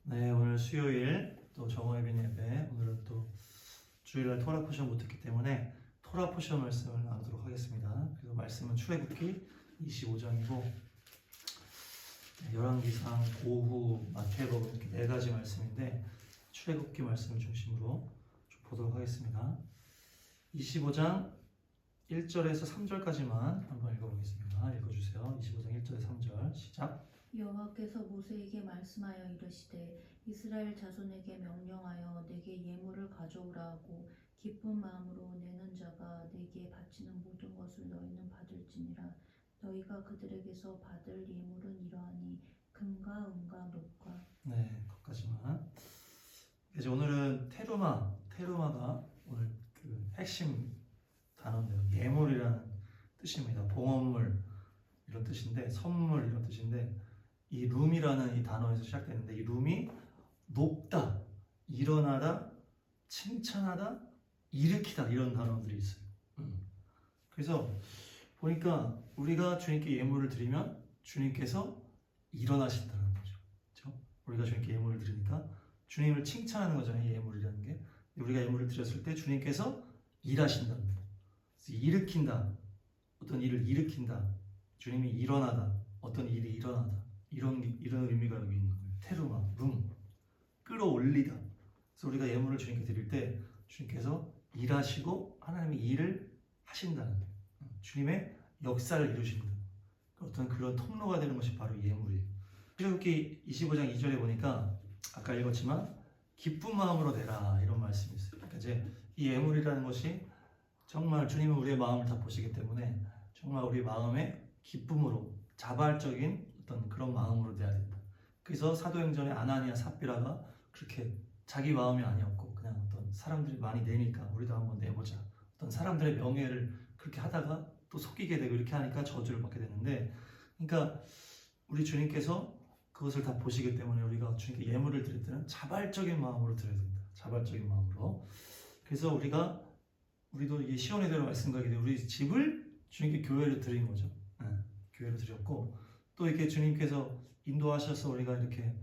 네, 오늘 수요일 또 정오예빈 예배, 오늘은 또 주일날 토라 포션 못했기 때문에 토라 포션 말씀을 나누도록 하겠습니다. 그래서 말씀은 출애굽기 25장이고 열왕기상, 고후, 마태복음 이렇게 네 가지 말씀인데 출애굽기 말씀을 중심으로 좀 보도록 하겠습니다. 25장 1절에서 3절까지만 한번 읽어보겠습니다. 읽어주세요. 25장 1절에서 3절 시작. 여호와께서 모세에게 말씀하여 이르시되 이스라엘 자손에게 명령하여 내게 예물을 가져오라 하고 기쁜 마음으로 내는 자가 내게 바치는 모든 것을 너희는 받을지니라. 너희가 그들에게서 받을 예물은 이러하니 금과 은과 녹과. 네, 거기까지만. 이제 오늘은 테루마가 오늘 그 핵심 단어인데요. 예물이라는 뜻입니다. 봉헌물 이런 뜻인데, 선물 이런 뜻인데, 이 룸이라는 이 단어에서 시작되는데, 이 룸이 높다, 일어나다, 칭찬하다, 일으키다 이런 단어들이 있어요. 그래서 보니까 우리가 주님께 예물을 드리면 주님께서 일어나신다는 거죠. 그렇죠? 우리가 주님께 예물을 드리니까 주님을 칭찬하는 거잖아요. 예물이라는 게. 우리가 예물을 드렸을 때 주님께서 일하신다는 거예요. 일으킨다, 어떤 일을 일으킨다, 주님이 일어나다, 어떤 일이 일어나다, 이런 의미가 여기 있는 거예요. 테루마, 룸, 끌어올리다. 그래서 우리가 예물을 주님께 드릴 때 주님께서 일하시고 하나님이 일을 하신다는 거예요. 주님의 역사를 이루신다. 어떤 그런 통로가 되는 것이 바로 예물이에요. 출애굽기 25장 2절에 보니까 아까 읽었지만 기쁜 마음으로 내라 이런 말씀이 있어요. 그러니까 이제 이 예물이라는 것이 정말 주님은 우리의 마음을 다 보시기 때문에 정말 우리 마음에 기쁨으로 자발적인 어떤 그런 마음으로 내야 된다. 그래서 사도행전에 아나니아 삽비라가 그렇게 자기 마음이 아니었고 그냥 어떤 사람들이 많이 내니까 우리도 한번 내보자. 어떤 사람들의 명예를 그렇게 하다가 또 속이게 되고 이렇게 하니까 저주를 받게 되는데, 그러니까 우리 주님께서 그것을 다 보시기 때문에 우리가 주님께 예물을 드릴 때는 자발적인 마음으로 드려야 된다. 자발적인 마음으로. 그래서 우리도 이 시온의대로 말씀하게 돼 우리 집을 주님께 교회를 드린 거죠. 네, 교회를 드렸고 또 이렇게 주님께서 인도하셔서 우리가 이렇게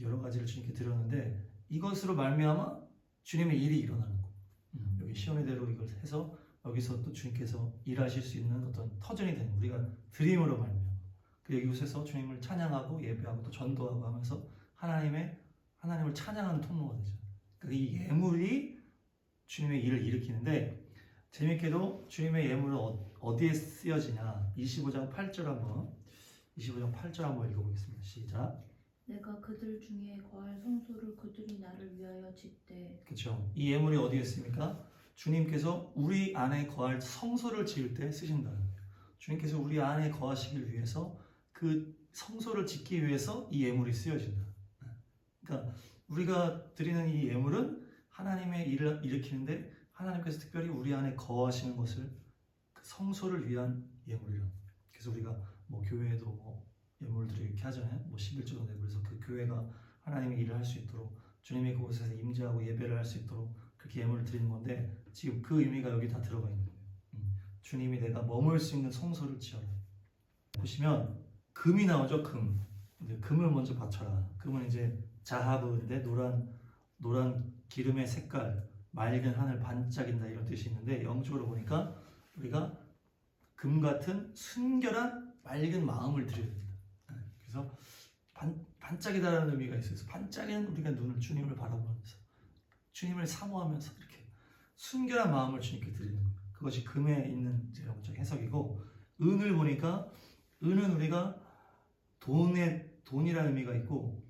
여러 가지를 주님께 드렸는데 이것으로 말미암아 주님의 일이 일어나는 거. 여기 시온의대로 이걸 해서 여기서 또 주님께서 일하실 수 있는 어떤 터전이 되는 우리가 드림으로 말미암아 그 이곳에서 주님을 찬양하고 예배하고 또 전도하고 하면서 하나님을 찬양하는 통로가 되죠. 그러니까 이 예물이 주님의 일을 일으키는데, 재밌게도 주님의 예물은 어디에 쓰여지냐? 25장 8절 한번 읽어보겠습니다. 시작. 내가 그들 중에 거할 성소를 그들이 나를 위하여 짓되. 그렇죠. 이 예물이 어디에 쓰입니까? 주님께서 우리 안에 거할 성소를 지을 때 쓰신다는 거예요. 주님께서 우리 안에 거하시길 위해서 그 성소를 짓기 위해서 이 예물이 쓰여진다. 그러니까 우리가 드리는 이 예물은 하나님의 일을 일으키는데 하나님께서 특별히 우리 안에 거하시는 것을 그 성소를 위한 예물이라는 거예요. 그래서 우리가 뭐 교회에도 뭐 예물들을 이렇게 하잖아요. 뭐 11조도 내고 그래서 그 교회가 하나님의 일을 할 수 있도록 주님의 그곳에서 임재하고 예배를 할 수 있도록 그렇게 예물을 드리는 건데 지금 그 의미가 여기 다 들어가 있는 거예요. 주님이 내가 머물 수 있는 성소를 지어라. 보시면 금이 나오죠. 이제 금을 먼저 바쳐라. 금은 이제 자하브인데 노란 기름의 색깔, 맑은 하늘 반짝인다 이런 뜻이 있는데 영적으로 보니까 우리가 금 같은 순결한 맑은 마음을 드려야 된다. 그래서 반짝이다라는 의미가 있어요. 그래서 반짝이는 우리가 눈을 주님을 바라보면서 주님을 사모하면서 이렇게 순결한 마음을 주님께 드리는 거예요. 그것이 금에 있는 영적 해석이고, 은을 보니까 은은 우리가 돈이라는 의미가 있고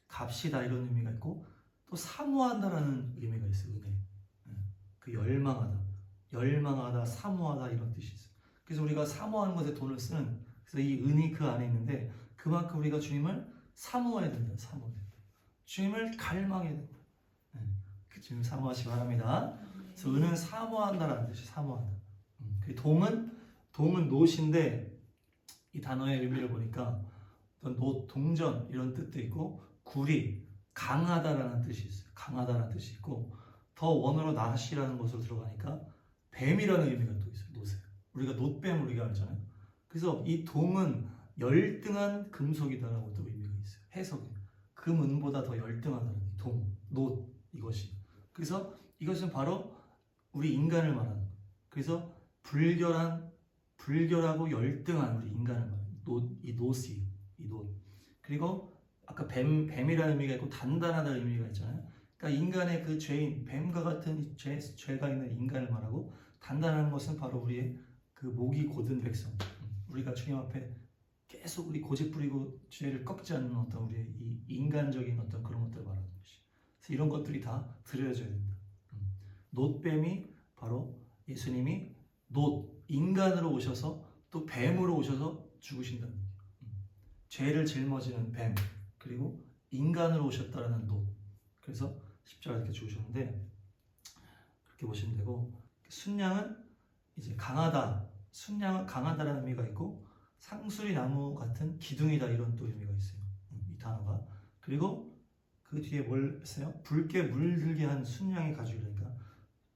값이다 이런 의미가 있고 또 사모한다라는 의미가 있어요. 은혜. 그 열망하다, 사모하다 이런 뜻이 있어요. 그래서 우리가 사모하는 것에 돈을 쓰는, 그래서 이 은이 그 안에 있는데 그만큼 우리가 주님을 사모해야 된다. 주님을 갈망해야 된다. 그 주님 사모하시기 바랍니다. 그래서 은은 사모한다라는 뜻이 사모한다. 그 동은 노신데 이 단어의 의미를 보니까 어떤 동전 이런 뜻도 있고 구리 강하다라는 뜻이 있어요. 강하다라는 뜻이 있고 더 원어로 나시라는 것으로 들어가니까 뱀이라는 의미가 또 있어요. 노새. 우리가 놋뱀 우리가 알잖아요. 그래서 이 동은 열등한 금속이다라고 또 의미가 있어요. 해석이. 금은보다 더 열등하다는 노 이것이. 그래서 이것은 바로 우리 인간을 말하는 거예요. 그래서 불결하고 열등한 우리 인간을 말하는 이 노. 그리고 아까 뱀이라는 의미가 있고 단단하다는 의미가 있잖아요. 그러니까 인간의 그 죄인 뱀과 같은 죄가 있는 인간을 말하고 단단한 것은 바로 우리의 그 목이 곧은 백성. 우리가 주님 앞에 계속 우리 고집 부리고 죄를 꺾지 않는 어떤 우리의 이 인간적인 어떤 그런 것들을 말하는 것이. 그래서 이런 것들이 다 드려져야 된다. 놋뱀이 바로 예수님이 인간으로 오셔서 또 뱀으로 오셔서 죽으신다는 거예요. 죄를 짊어지는 뱀 그리고 인간으로 오셨다라는 그래서 십자가 이렇게 죽으셨는데 그렇게 보시면 되고 순양은 이제 순양은 강하다라는 의미가 있고 상수리 나무 같은 기둥이다 이런 또 의미가 있어요. 이 단어가. 그리고 그 뒤에 뭘 했어요? 붉게 물들게 한 순양의 가죽이니까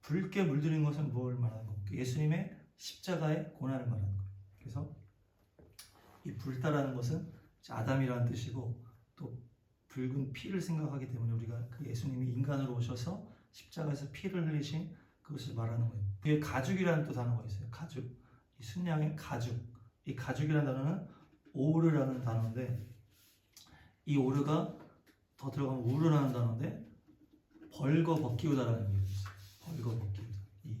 붉게 물들인 것은 뭘 말하는 겁니까? 예수님의 십자가의 고난을 말하는 거예요. 그래서 이 붉다라는 것은 아담이라는 뜻이고 또 붉은 피를 생각하기 때문에 우리가 그 예수님이 인간으로 오셔서 십자가에서 피를 흘리신 그것을 말하는 거예요. 뒤에 가죽이라는 또 단어가 있어요. 가죽. 이 순양의 가죽. 이 가죽이라는 단어는 오르라는 단어인데 이 오르가 더 들어가면 우르라는 단어인데 벌거 벗기우다라는 의미가 있어요. 벌거 벗기우다. 이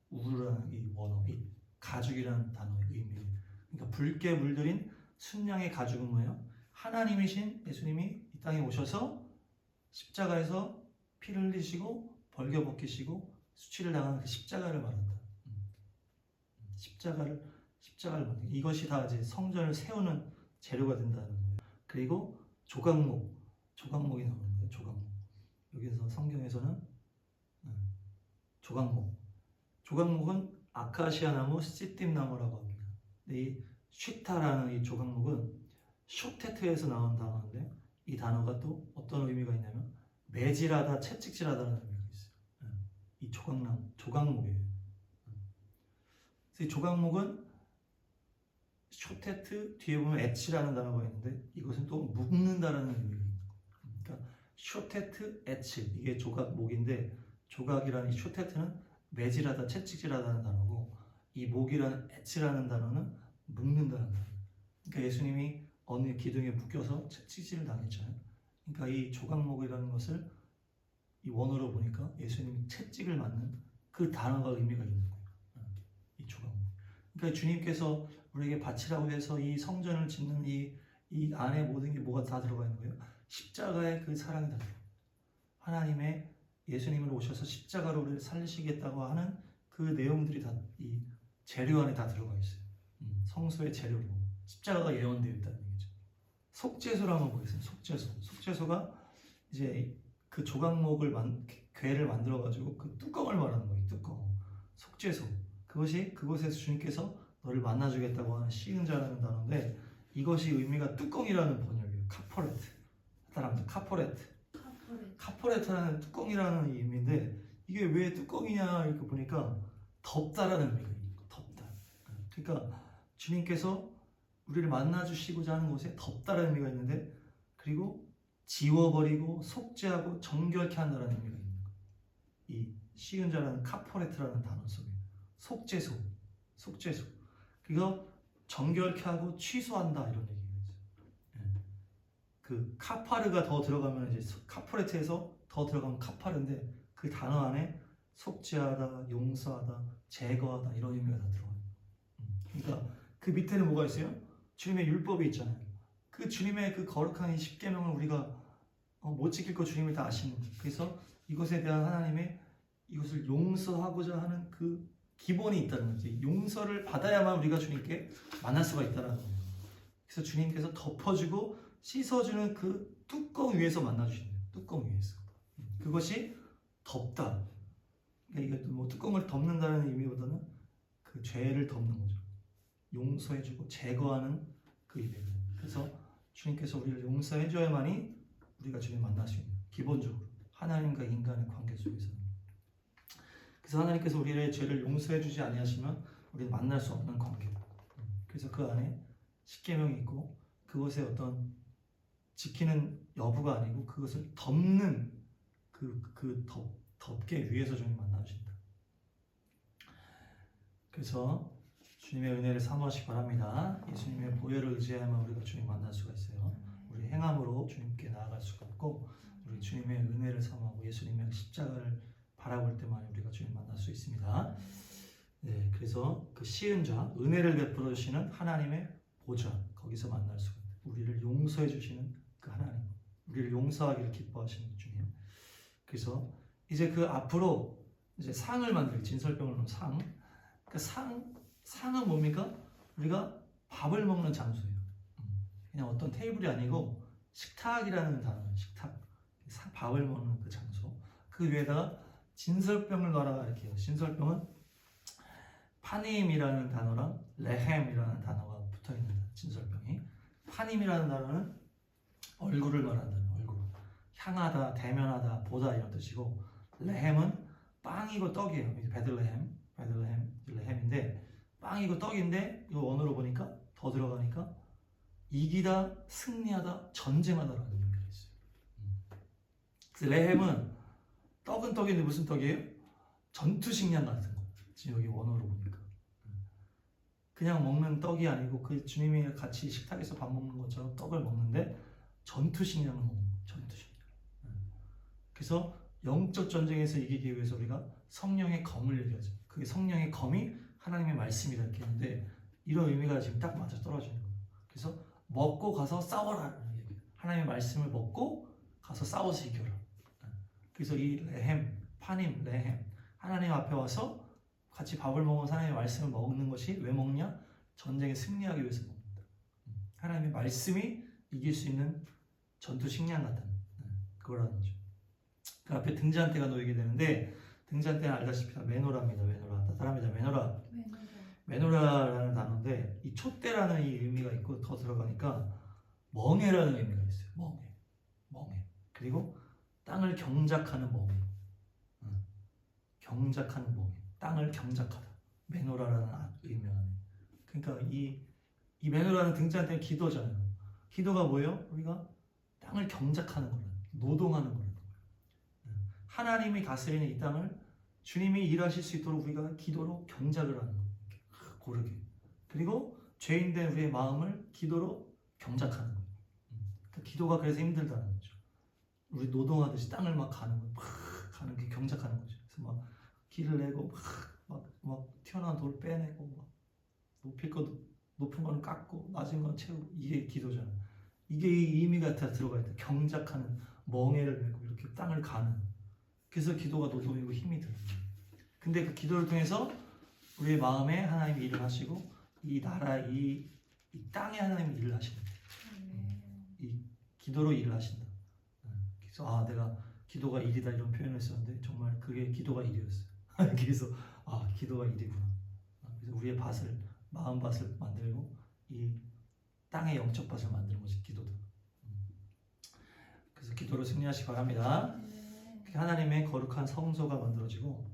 우르라는 이 원어, 이 가죽이라는 단어의 의미예요. 그러니까 붉게 물들인 순양의 가죽은 뭐예요? 하나님이신 예수님이 이 땅에 오셔서 십자가에서 피를 흘리시고 벌겨 벗기시고 수치를 당하는 그 십자가를 말한다. 십자가를 말한다. 이것이 다 이제 성전을 세우는 재료가 된다는 거예요. 그리고 조각목이 나오는 거예요. 조각목. 여기서 성경에서는 조각목은 아카시아 나무, 시띠임 나무라고 합니다. 근데 이 쉬타라는 이 조각목은 쇼테트에서 나온 단어인데 이 단어가 또 어떤 의미가 있냐면 매질하다, 채찍질하다는 의미가 있어요. 이 조각목이에요. 그래서 이 조각목은 쇼테트 뒤에 보면 엣치라는 단어가 있는데 이것은 또 묶는다라는 의미가 있는 거예요. 그러니까 쇼테트, 엣치 이게 조각목인데 조각이라는 이 쇼테트는 매질하다, 채찍질하다는 단어고 이 목이라는 엣치라는 단어는 묶는다는 단어. 그러니까 예수님이 어느 기둥에 묶여서 채찍질을 당했잖아요. 그러니까 이 조각목이라는 것을 이 원어로 보니까 예수님이 채찍을 맞는 그 단어가 의미가 있는 거예요. 이 조각목. 그러니까 주님께서 우리에게 바치라고 해서 이 성전을 짓는 이 안에 모든 게 뭐가 다 들어가 있는 거예요? 십자가의 그 사랑이 다 들어가요. 하나님의 예수님으로 오셔서 십자가로 우리를 살리시겠다고 하는 그 내용들이 다 이 재료 안에 다 들어가 있어요. 성소의 재료로 십자가가 예언되어 있다는 얘기죠. 속죄소를 한번 보겠습니다. 속죄소가 이제 그 조각목을 괴를 만들어 가지고 그 뚜껑을 말하는 거예요. 뚜껑. 속죄소. 그것에서 주님께서 너를 만나주겠다고 하는 시은자라는 단어인데 이것이 의미가 뚜껑이라는 번역이에요. 카포레트. 사람들 카포레트라는 뚜껑이라는 의미인데 이게 왜 뚜껑이냐 이렇게 보니까 덥다라는 의미가 있는 거예요. 덥다. 그러니까 주님께서 우리를 만나주시고자 하는 곳에 덥다라는 의미가 있는데 그리고 지워버리고 속죄하고 정결케 한다는 의미가 있는 거예요. 이 시은자라는 카포레트라는 단어 속에 속죄소. 그래서 정결케 하고 취소한다 이런 얘기가 있어요. 그 카파르가 더 들어가면 이제 카포레트에서 더 들어가면 카파르인데 그 단어 안에 속죄하다, 용서하다, 제거하다 이런 의미가 다 들어가요. 그러니까 그 밑에는 뭐가 있어요? 주님의 율법이 있잖아요. 그 주님의 그 거룩한 이 십계명을 우리가 못 지킬 거 주님이 다 아시는 거예요. 그래서 이것에 대한 하나님의 이것을 용서하고자 하는 그 기본이 있다는 거지. 용서를 받아야만 우리가 주님께 만날 수가 있다는 거예요. 그래서 주님께서 덮어주고 씻어주는 그 뚜껑 위에서 만나주시는 거예요. 뚜껑 위에서. 그것이 덮다. 그러니까 이것도 뭐 뚜껑을 덮는다는 의미보다는 그 죄를 덮는 거죠. 용서해주고 제거하는 그 의미예요. 그래서 주님께서 우리를 용서해줘야만이 우리가 주님 만날 수 있는 기본적으로 하나님과 인간의 관계 속에서는. 그래서 하나님께서 우리의 죄를 용서해주지 아니하시면 우리는 만날 수 없는 관계. 그래서 그 안에 십계명이 있고 그것의 어떤 지키는 여부가 아니고 그것을 덮는 덮개 위에서 주님 만나주신다. 그래서 주님의 은혜를 사모하시기 바랍니다. 예수님의 보혈을 의지하면 우리가 주님 만날 수가 있어요. 우리 행함으로 주님께 나아갈 수가 없고 우리 주님의 은혜를 사모하고 예수님의 십자가를 바라볼 때만 우리가 주님 만날 수 있습니다. 네, 그래서 그 시은 자, 은혜를 베풀어 주시는 하나님의 보좌, 거기서 만날 수가 있다. 우리를 용서해 주시는 그 하나님, 우리를 용서하기를 기뻐하시는 주님. 그래서 이제 그 앞으로 이제 상을 만들, 진설병을 놓은 상. 그 상은 뭡니까? 우리가 밥을 먹는 장소예요. 그냥 어떤 테이블이 아니고 식탁이라는 단어예요. 식탁. 밥을 먹는 그 장소. 그 위에다가 진설병을 놔라 이렇게 해요. 진설병은 파님이라는 단어랑 레헴이라는 단어가 붙어 있는 진설병이. 파님이라는 단어는 얼굴을 말한다는 얼굴. 향하다, 대면하다, 보다 이런 뜻이고 레헴은 빵이고 떡이에요. 베들레헴인데 빵이고 떡인데 이거 원어로 보니까 더 들어가니까 이기다, 승리하다, 전쟁하다라는 의미가 있어요. 그래서 레헴은 떡은 떡인데 무슨 떡이에요? 전투식량 같은 거. 지금 여기 원어로 보니까 그냥 먹는 떡이 아니고 그 주님이 같이 식탁에서 밥 먹는 것처럼 떡을 먹는데 전투식량을 먹는 거예요. 전투식량. 그래서 영적 전쟁에서 이기기 위해서 우리가 성령의 검을 얘기하죠. 그게 성령의 검이 하나님의 말씀이라 이렇게 하는데 이런 의미가 지금 딱 맞아 떨어지는 거예요. 그래서 먹고 가서 싸워라는 얘기예요. 하나님의 말씀을 먹고 가서 싸워서 이겨라. 그래서 이 레헴, 파님, 레헴 하나님 앞에 와서 같이 밥을 먹으면서 하나님의 말씀을 먹는 것이 왜 먹냐? 전쟁에 승리하기 위해서 먹는다. 하나님의 말씀이 이길 수 있는 전투 식량 같은 그거라는 거죠. 그 앞에 등잔대가 놓이게 되는데 등잔대는 알다시피 다 메노라입니다. 메노라. 따뜻합니다. 메노라. 메노라라는 단어인데 이 촛대라는 이 의미가 있고 더 들어가니까 멍에라는 의미가 있어요. 멍에. 그리고 땅을 경작하는 멍에. 경작하는 멍에. 땅을 경작하다. 메노라라는 의미가. 그러니까 이 메노라는 등잔대는 기도잖아요. 기도가 뭐예요? 우리가 땅을 경작하는 거예요. 노동하는 거예요. 하나님이 다스리는 이 땅을 주님이 일하실 수 있도록 우리가 기도로 경작을 하는 거예요. 고르게. 그리고 죄인된 우리의 마음을 기도로 경작하는 거예요. 그러니까 기도가 그래서 힘들다는 거죠. 우리 노동하듯이 땅을 막 가는 거, 가는 게 경작하는 거죠. 그래서 막 길을 내고 막 튀어나온 돌 빼내고 막 높은 거는 깎고 낮은 건 채우고 이게 기도잖아요. 이게 이 의미가 다 들어가 있다. 경작하는 멍에를 메고 이렇게 땅을 가는. 그래서 기도가 노동이고 힘이 들어요. 근데 그 기도를 통해서 우리의 마음에 하나님이 일을 하시고 이 나라 이 땅에 하나님이 일을 하신다. 이 기도로 일을 하신다. 그래서 내가 기도가 일이다 이런 표현을 했었는데 정말 그게 기도가 일이었어요. 그래서 기도가 일이구나. 그래서 우리의 밭을 마음 밭을 만들고 이 땅의 영적 밭을 만드는 것이 기도다. 그래서 기도로 승리하시기 바랍니다. 하나님의 거룩한 성소가 만들어지고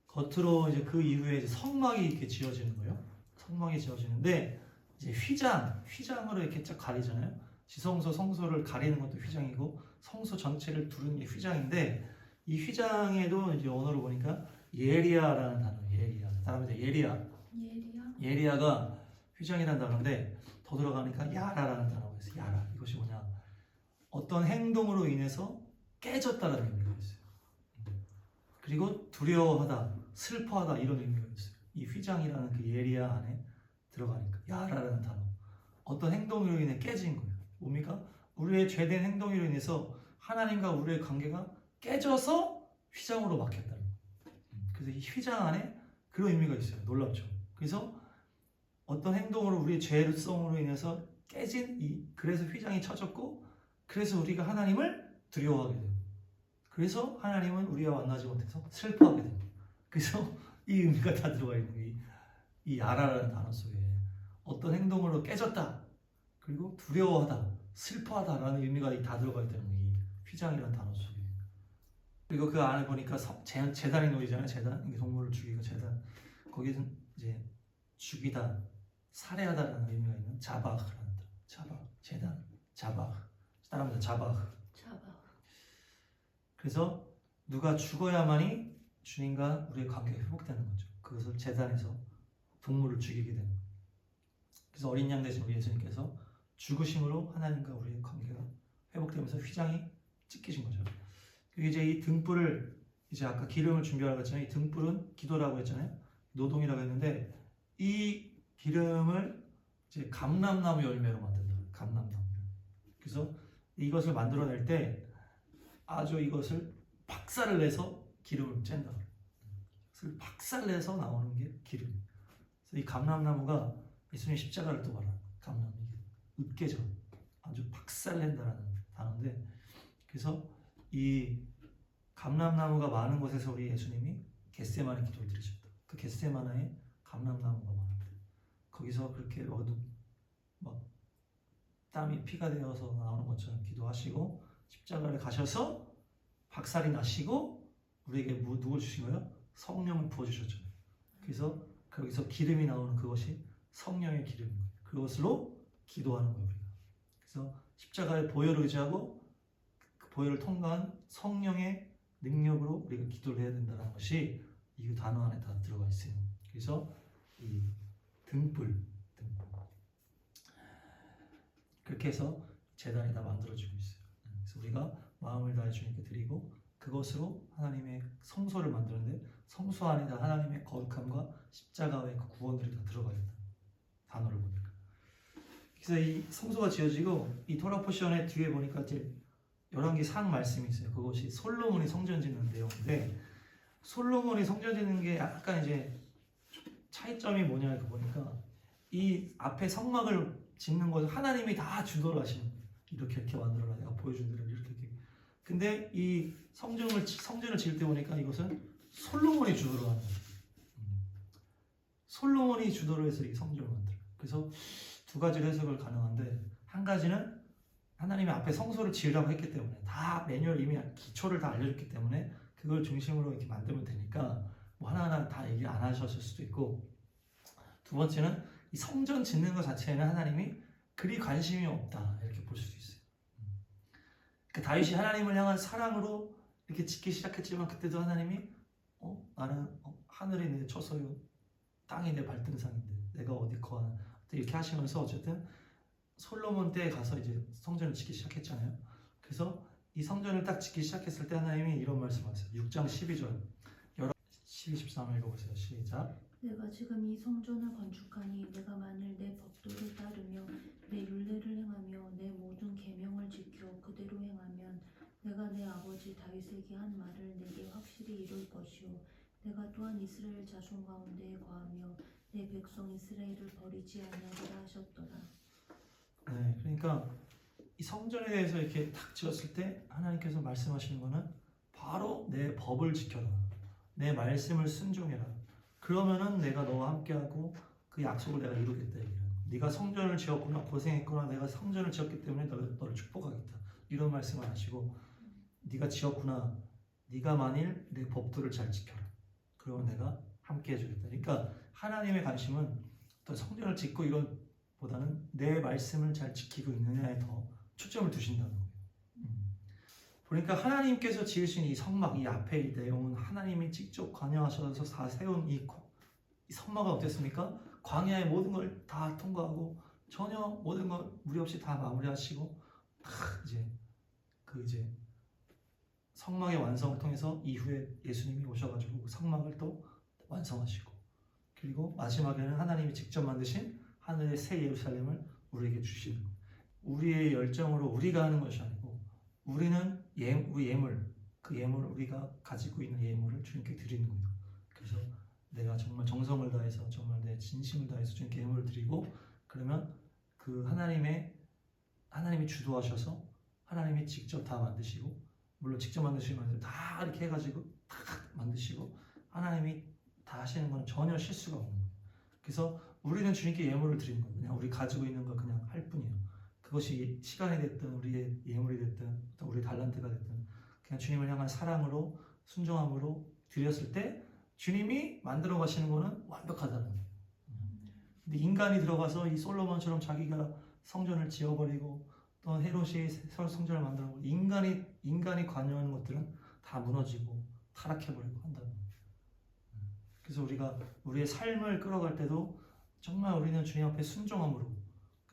겉으로 이제 그 이후에 이제 성막이 이렇게 지어지는 거예요. 성막이 지어지는데 이제 휘장으로 이렇게 쫙 가리잖아요. 지성소, 성소를 가리는 것도 휘장이고 성소 전체를 두르는 게 휘장인데 이 휘장에도 이제 언어로 보니까 예리야라는 단어, 예리야. 다음에 예리야가 휘장이라는 단어인데 더 들어가니까 야라라는 단어가 있어요. 야라. 이것이 뭐냐? 어떤 행동으로 인해서 깨졌다라는 의미가 있어요. 그리고 두려워하다, 슬퍼하다 이런 의미가 있어요. 이 휘장이라는 그 예리야 안에 들어가니까 야라라는 단어. 어떤 행동으로 인해 깨진 거예요. 뭡니까? 우리의 죄된 행동으로 인해서 하나님과 우리의 관계가 깨져서 휘장으로 막혔다는 거예요. 그래서 이 휘장 안에 그런 의미가 있어요. 놀랍죠. 그래서 어떤 행동으로 우리의 죄성으로 인해서 깨진 그래서 휘장이 쳐졌고 그래서 우리가 하나님을 두려워하게 돼요. 그래서 하나님은 우리와 만나지 못해서 슬퍼하게 됩니다. 그래서 이 의미가 다 들어가 있는 거예요. 이 야라라는 단어 속에 어떤 행동으로 깨졌다. 그리고 두려워하다, 슬퍼하다라는 의미가 다 들어가 있다는 거예요. 이 휘장이라는 단어 속에. 그리고 그 안에 보니까 제단이 놓이잖아요. 제단. 이게 동물을 죽이고 제단. 거기는 이제 죽이다, 살해하다라는 의미가 있는 자박이라는 단어. 제단, 자박. 따라합니다. 자바흐. 자바. 그래서 누가 죽어야만이 주님과 우리의 관계가 회복되는 거죠. 그것을 제단에서 동물을 죽이게 되는 거예요. 그래서 어린 양 대신 우리 예수님께서 죽으심으로 하나님과 우리의 관계가 회복되면서 휘장이 찢기신 거죠. 그리고 이제 이 등불을 이제 아까 기름을 준비하라고 했잖아요. 이 등불은 기도라고 했잖아요. 노동이라고 했는데 이 기름을 이제 감람나무 열매로 만든다. 감람나무. 그래서 이것을 만들어낼 때 아주 이것을 박살을 내서 기름을 쨘다. 그래서 박살내서 나오는 게 기름. 그래서 이 감람나무가 예수님 십자가를 또 말하는 감람이 으깨져 아주 박살낸다라는 단어인데, 그래서 이 감람나무가 많은 곳에서 우리 예수님이 겟세마네 기도를 드리셨다. 그 겟세마네에 감람나무가 많은데 거기서 그렇게 막 땀이 피가 되어서 나오는 것처럼 기도하시고 십자가를 가셔서 박살이 나시고 우리에게 누굴 주신 거예요? 성령을 부어주셨죠. 그래서 거기서 기름이 나오는 그것이 성령의 기름인 거예요. 그것으로 기도하는 거예요. 우리가. 그래서 십자가의 보혈을 의지하고 그 보혈을 통과한 성령의 능력으로 우리가 기도를 해야 된다는 것이 이 단어 안에 다 들어가 있어요. 그래서 이 등불 그렇게 해서 제단이 다 만들어지고 있어요. 그래서 우리가 마음을 다해 주님께 드리고 그것으로 하나님의 성소를 만드는데 성소 안에 다 하나님의 거룩함과 십자가의 그 구원들이 다 들어가 있다. 단어를 보니까. 그래서 이 성소가 지어지고 이 토라 포션의 뒤에 보니까 이제 열왕기 상 말씀이 있어요. 그것이 솔로몬이 성전 짓는 내용인데 솔로몬이 성전 짓는 게 약간 이제 차이점이 뭐냐 이거 보니까 이 앞에 성막을 짓는 것을 하나님이 다 주도를 하시는 거예요. 이렇게 만들어라. 내가 보여준 대로 이렇게. 근데 이 성전을 지을 때 보니까 이것은 솔로몬이 주도를 하는 거예요. 솔로몬이 주도를 해서 이 성전을 만들어요. 그래서 두 가지로 해석을 가능한데 한 가지는 하나님이 앞에 성소를 지으라고 했기 때문에 다 매뉴얼 이미 기초를 다 알려줬기 때문에 그걸 중심으로 이렇게 만들면 되니까 뭐 하나하나 다 얘기 안 하셨을 수도 있고, 두 번째는 이 성전 짓는 것 자체에는 하나님이 그리 관심이 없다 이렇게 볼 수도 있어요. 그러니까 다윗이 하나님을 향한 사랑으로 이렇게 짓기 시작했지만 그때도 하나님이 나는 하늘이 내 처소요 땅이 내 발등상인데 내가 어디 거하나 이렇게 하시면서 어쨌든 솔로몬 때에 가서 이제 성전을 짓기 시작했잖아요. 그래서 이 성전을 딱 짓기 시작했을 때 하나님이 이런 말씀하세요. 6장 12절 12, 13 읽어보세요. 시작. 내가 지금 이 성전을 건축하니 내가 만일 내 법도를 따르며 내 율례를 행하며 내 모든 계명을 지켜 그대로 행하면 내가 내 아버지 다윗에게 한 말을 내게 확실히 이룰 것이요 내가 또한 이스라엘 자손 가운데에 거하며 내 백성 이스라엘을 버리지 아니하리라 하셨더라. 네, 그러니까 이 성전에 대해서 이렇게 탁 지었을 때 하나님께서 말씀하시는 거는 바로 내 법을 지켜라, 내 말씀을 순종해라. 그러면은 내가 너와 함께하고 그 약속을 내가 이루겠다. 네가 성전을 지었구나, 고생했구나, 내가 성전을 지었기 때문에 너를 축복하겠다. 이런 말씀을 하시고, 네가 지었구나, 네가 만일 내 법도를 잘 지켜라. 그러면 내가 함께 해주겠다. 그러니까 하나님의 관심은 또 성전을 짓고 이런 보다는 내 말씀을 잘 지키고 있느냐에 더 초점을 두신다는 거예요. 그러니까 하나님께서 지으신 이 성막, 이 앞에 이 내용은 하나님이 직접 관여하셔서 다 세운 이 성막은 어땠습니까? 광야의 모든 걸 다 통과하고 전혀 모든 걸 무리 없이 다 마무리하시고 이제 성막의 완성을 통해서 이후에 예수님이 오셔가지고 성막을 또 완성하시고, 그리고 마지막에는 하나님이 직접 만드신 하늘의 새 예루살렘을 우리에게 주시는 거예요. 우리의 열정으로 우리가 하는 것이 아니고 우리는 우리 예물, 그 예물, 우리가 가지고 있는 예물을 주님께 드리는 거예요. 그래서 내가 정말 정성을 다해서 정말 내 진심을 다해서 주님께 예물을 드리고, 그러면 그 하나님이 주도하셔서 하나님이 직접 다 만드시고, 물론 직접 만드시면 아니라 다 이렇게 해가지고 다 만드시고 하나님이 다 하시는 건 전혀 실수가 없는 거예요. 그래서 우리는 주님께 예물을 드리는 거예요. 그냥 우리 가지고 있는 거 그냥 할 뿐이에요. 그것이 시간이 됐든 우리의 예물이 됐든 또 우리의 달란트가 됐든 그냥 주님을 향한 사랑으로 순종함으로 드렸을 때 주님이 만들어 가시는 거는 완벽하다는 거예요. 근데 인간이 들어가서 이 솔로몬처럼 자기가 성전을 지어버리고 또 헤롯이 성전을 만들고 인간이 관여하는 것들은 다 무너지고 타락해버리고 한다는 거예요. 그래서 우리가 우리의 삶을 끌어갈 때도 정말 우리는 주님 앞에 순종함으로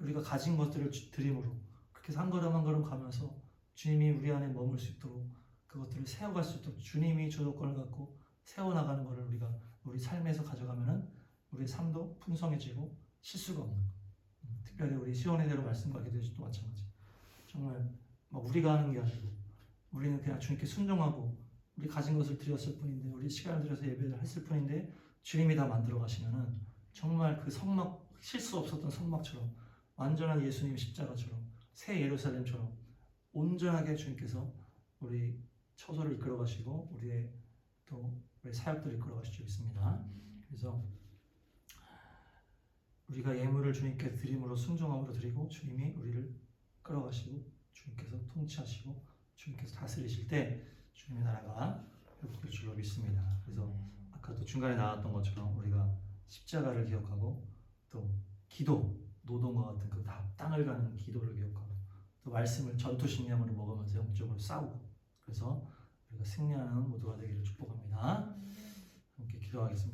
우리가 가진 것들을 드림으로 그렇게 해서 한 걸음 한 걸음 가면서 주님이 우리 안에 머물 수 있도록 그것들을 세워갈 수 있도록 주님이 주도권을 갖고 세워나가는 것을 우리가 우리 삶에서 가져가면은 우리의 삶도 풍성해지고 실수가 없는 거예요. 특별히 우리 시온의 대로 말씀과 기도에서도 마찬가지. 정말 막 우리가 하는 게 아니고 우리는 그냥 주님께 순종하고 우리 가진 것을 드렸을 뿐인데 우리 시간을 들여서 예배를 했을 뿐인데 주님이 다 만들어 가시면은 정말 그 성막 실수 없었던 성막처럼 완전한 예수님 십자가처럼 새 예루살렘처럼 온전하게 주님께서 우리 처소를 이끌어 가시고 우리의 또 우리 사역들을 이끌어 가실 줄 믿습니다. 그래서 우리가 예물을 주님께 드림으로 순종함으로 드리고 주님이 우리를 끌어가시고 주님께서 통치하시고 주님께서 다스리실 때 주님의 나라가 회복될 줄로 믿습니다. 그래서 아까 또 중간에 나왔던 것처럼 우리가 십자가를 기억하고 또 기도, 노동과 같은 그 땅을 가는 기도를 기억하고 또 말씀을 전투식량으로 먹으면서 영적으로 싸우고 그래서 우리가 승리하는 모두가 되기를 축복합니다. 함께 기도하겠습니다.